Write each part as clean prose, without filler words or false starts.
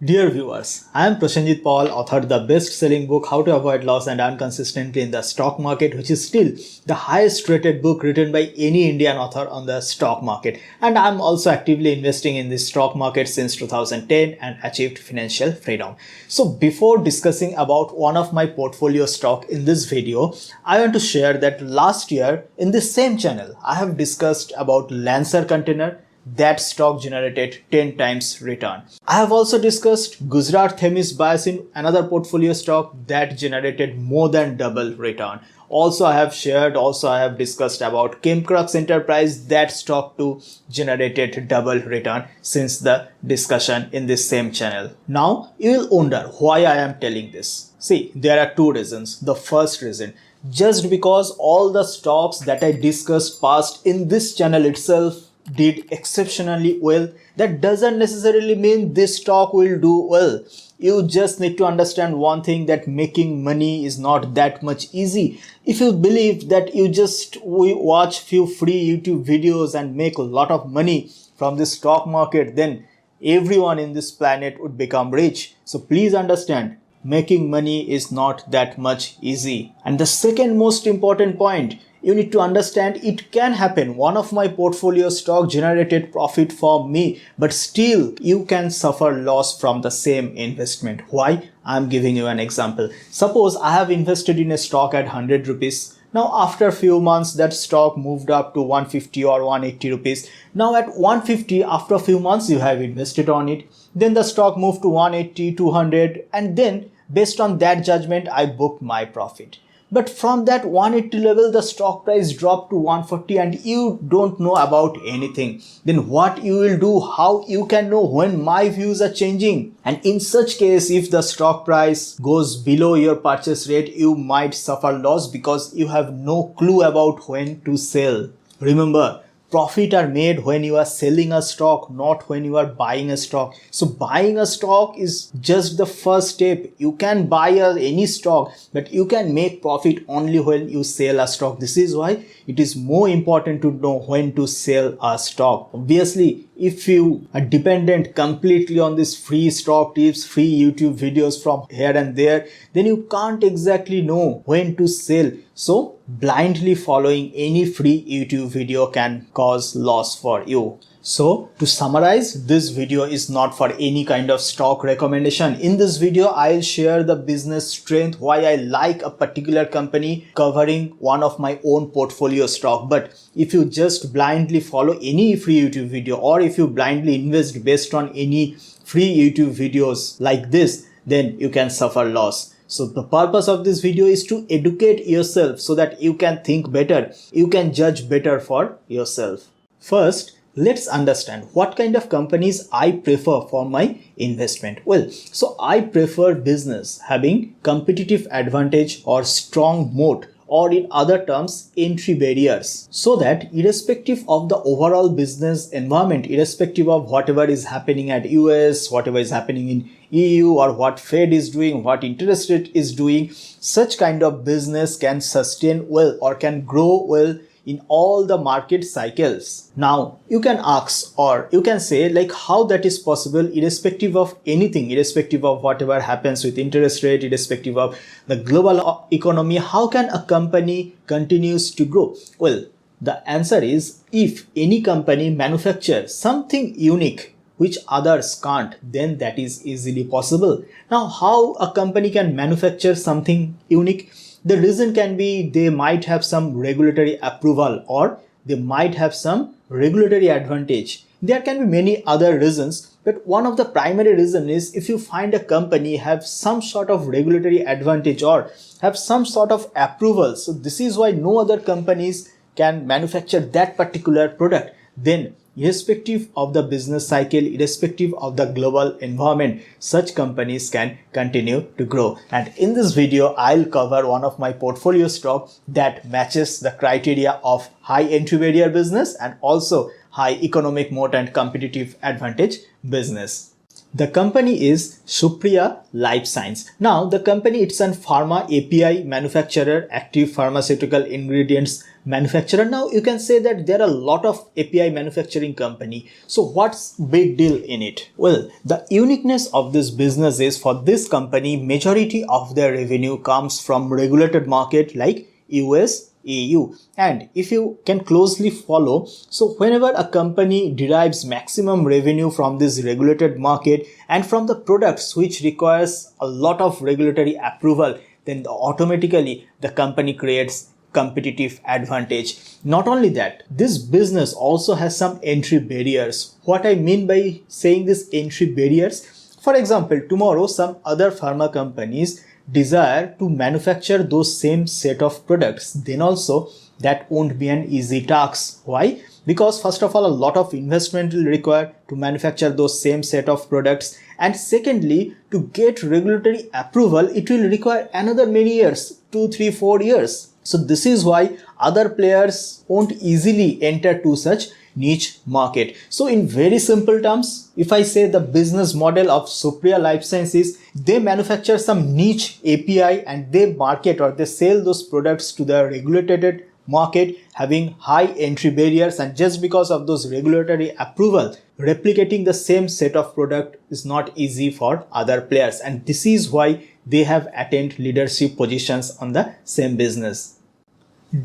Dear viewers, I am Prasenjit, author of the best-selling book How to Avoid Loss and Earn Consistently in the Stock Market, which is still the highest rated book written by any Indian author on the stock market. And I am also actively investing in the stock market since 2010 and achieved financial freedom. So before discussing about one of my portfolio stock in this video, I want to share that last year in this same channel, I have discussed about Lancer Container. That stock generated 10 times return. I have also discussed Gujarat Themis Bias, another portfolio stock that generated more than double return. Also I have discussed about Chemcrux Enterprise, that stock too generated double return since the discussion in this same channel. Now you will wonder why I am telling this. See, there are two reasons. The first reason, just because all the stocks that I discussed past in this channel itself did exceptionally well, that doesn't necessarily mean this stock will do well. You just need to understand one thing, that making money is not that much easy. If you believe that you just watch few free YouTube videos and make a lot of money from the stock market, then everyone in this planet would become rich. So please understand, making money is not that much easy. And the second most important point, you need to understand, it can happen. One of my portfolio stock generated profit for me, but still you can suffer loss from the same investment. Why? I'm giving you an example. Suppose I have invested in a stock at 100 rupees. Now after a few months that stock moved up to 150 or 180 rupees. Now at 150, after a few months you have invested on it. Then the stock moved to 180, 200, and then based on that judgment I booked my profit. But from that 180 level, the stock price dropped to 140 and you don't know about anything. Then what you will do? How you can know when my views are changing? And in such case, if the stock price goes below your purchase rate, you might suffer loss because you have no clue about when to sell. Remember, profit are made when you are selling a stock, not when you are buying a stock. So buying a stock is just the first step. You can buy any stock, but you can make profit only when you sell a stock. This is why it is more important to know when to sell a stock. Obviously, if you are dependent completely on these free stock tips, free YouTube videos from here and there, then you can't exactly know when to sell. So blindly following any free YouTube video can cause loss for you. So to summarize, this video is not for any kind of stock recommendation. In this video, I'll share the business strength, why I like a particular company, covering one of my own portfolio stock. But if you just blindly follow any free YouTube video, or if you blindly invest based on any free YouTube videos like this, then you can suffer loss. So the purpose of this video is to educate yourself so that you can think better, you can judge better for yourself. First, let's understand what kind of companies I prefer for my investment. Well, so I prefer business having competitive advantage or strong moat, or in other terms, entry barriers, so that irrespective of the overall business environment, irrespective of whatever is happening at US, whatever is happening in EU, or what Fed is doing, what interest rate is doing, such kind of business can sustain well or can grow well in all the market cycles. Now you can ask, or you can say, like, how that is possible irrespective of anything, irrespective of whatever happens with interest rate, irrespective of the global economy, how can a company continues to grow? Well, the answer is, if any company manufactures something unique which others can't, then that is easily possible. Now how a company can manufacture something unique? The reason can be they might have some regulatory approval, or they might have some regulatory advantage. There can be many other reasons, but one of the primary reasons is if you find a company have some sort of regulatory advantage or have some sort of approval. So this is why no other companies can manufacture that particular product. Then irrespective of the business cycle, irrespective of the global environment, such companies can continue to grow. And in this video, I'll cover one of my portfolio stock that matches the criteria of high entry barrier business and also high economic moat and competitive advantage business. The company is Supriya Life Science. Now the company, it's a pharma API manufacturer, active pharmaceutical ingredients manufacturer. Now you can say that there are a lot of API manufacturing company. So what's big deal in it? Well, the uniqueness of this business is for this company, majority of their revenue comes from regulated market like US, EU. And if you can closely follow, so whenever a company derives maximum revenue from this regulated market and from the products which requires a lot of regulatory approval, then automatically the company creates competitive advantage. Not only that, this business also has some entry barriers. What I mean by saying this entry barriers, for example, tomorrow some other pharma companies desire to manufacture those same set of products, then also that won't be an easy task. Why? Because first of all, a lot of investment will require to manufacture those same set of products, and secondly, to get regulatory approval, it will require another many years, 2, 3, 4 years. So this is why other players won't easily enter to such niche market. So in very simple terms, if I say the business model of Supriya Life Sciences, they manufacture some niche API and they market or they sell those products to the regulated market having high entry barriers, and just because of those regulatory approval, replicating the same set of product is not easy for other players, and this is why they have attained leadership positions on the same business.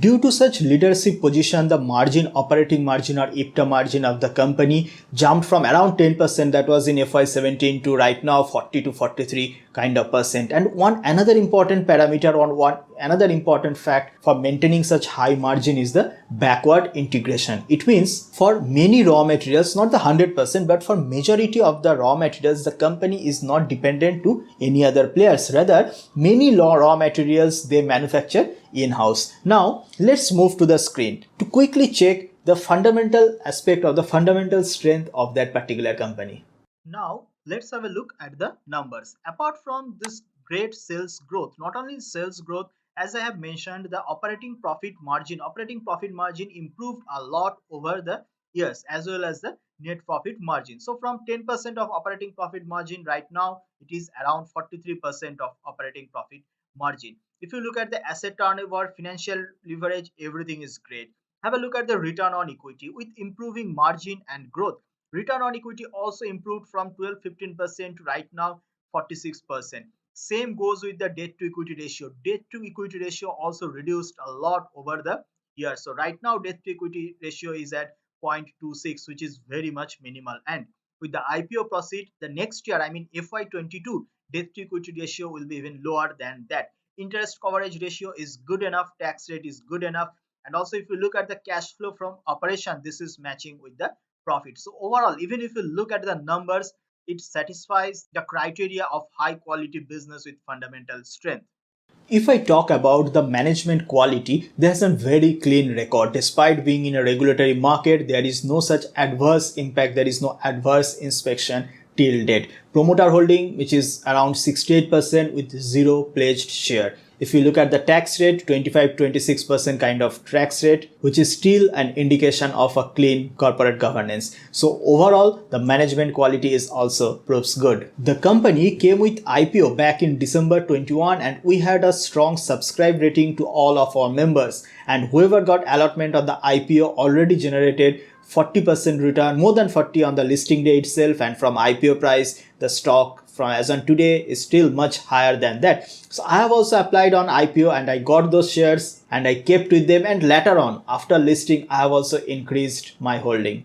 Due to such leadership position, the operating margin or EBITDA margin of the company jumped from around 10% that was in FY17 to right now 40 to 43 kind of percent. And another important parameter another important fact for maintaining such high margin is the backward integration. It means for many raw materials, not the 100%, but for majority of the raw materials, the company is not dependent to any other players. Rather, many raw materials they manufacture in-house. Now, let's move to the screen to quickly check the fundamental aspect of the fundamental strength of that particular company. Now, let's have a look at the numbers. Apart from this great sales growth, not only sales growth, as I have mentioned, the operating profit margin improved a lot over the years, as well as the net profit margin. So from 10% of operating profit margin, right now it is around 43% of operating profit margin. If you look at the asset turnover, financial leverage, everything is great. Have a look at the return on equity. With improving margin and growth, return on equity also improved from 12-15% to right now 46%. Same goes with the debt to equity ratio. Debt to equity ratio also reduced a lot over the years. So right now debt to equity ratio is at 0.26, which is very much minimal. And with the IPO proceed, the next year, I mean FY22, debt to equity ratio will be even lower than that. Interest coverage ratio is good enough, tax rate is good enough, and also if you look at the cash flow from operation, this is matching with the profit. So overall, even if you look at the numbers, it satisfies the criteria of high quality business with fundamental strength. If I talk about the management quality, there's a very clean record. Despite being in a regulatory market, there is no such adverse impact, there is no adverse inspection till date. Promoter holding, which is around 68% with zero pledged share. If you look at the tax rate, 25-26% kind of tax rate, which is still an indication of a clean corporate governance. So overall, the management quality is also proves good. The company came with IPO back in December 21, and we had a strong subscribe rating to all of our members, and whoever got allotment on the IPO already generated 40% return, more than 40 on the listing day itself, and from IPO price, the stock from as on today is still much higher than that. So I have also applied on IPO and I got those shares and I kept with them, and later on after listing I have also increased my holding.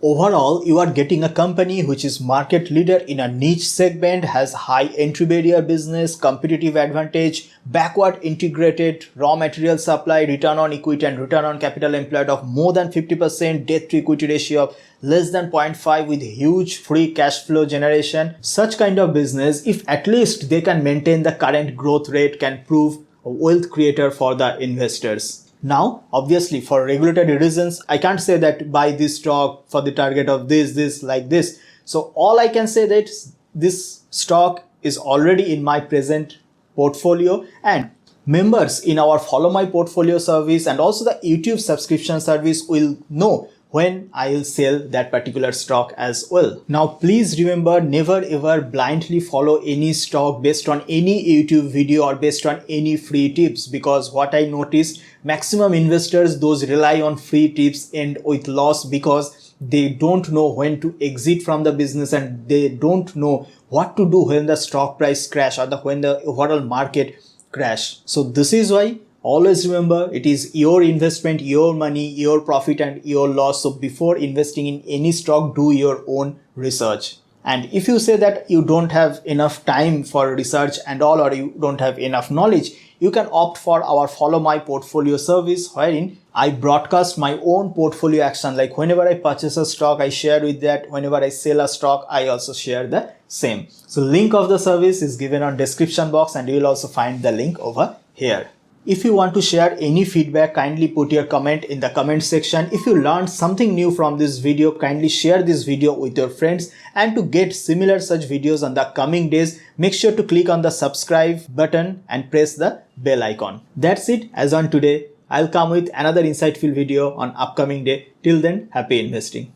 Overall, you are getting a company which is market leader in a niche segment, has high entry barrier business, competitive advantage, backward integrated raw material supply, return on equity and return on capital employed of more than 50%, debt to equity ratio of less than 0.5 with huge free cash flow generation. Such kind of business, if at least they can maintain the current growth rate, can prove a wealth creator for the investors. Now, obviously, for regulatory reasons, I can't say that buy this stock for the target of this, like this. So all I can say that this stock is already in my present portfolio, and members in our Follow My Portfolio service and also the YouTube subscription service will know when I'll sell that particular stock as well. Now please remember, never ever blindly follow any stock based on any YouTube video or based on any free tips, because what I noticed, maximum investors, those rely on free tips, end with loss because they don't know when to exit from the business and they don't know what to do when the stock price crash or when the overall market crash. So this is why always remember, it is your investment, your money, your profit and your loss. So before investing in any stock, do your own research. And if you say that you don't have enough time for research and all, or you don't have enough knowledge, you can opt for our Follow My Portfolio service, wherein I broadcast my own portfolio action. Like whenever I purchase a stock, I share with that. Whenever I sell a stock, I also share the same. So link of the service is given on description box and you will also find the link over here. If you want to share any feedback, kindly put your comment in the comment section. If you learned something new from this video, kindly share this video with your friends. And to get similar such videos on the coming days, make sure to click on the subscribe button and press the bell icon. That's it as on today. I'll come with another insightful video on upcoming day. Till then, happy investing.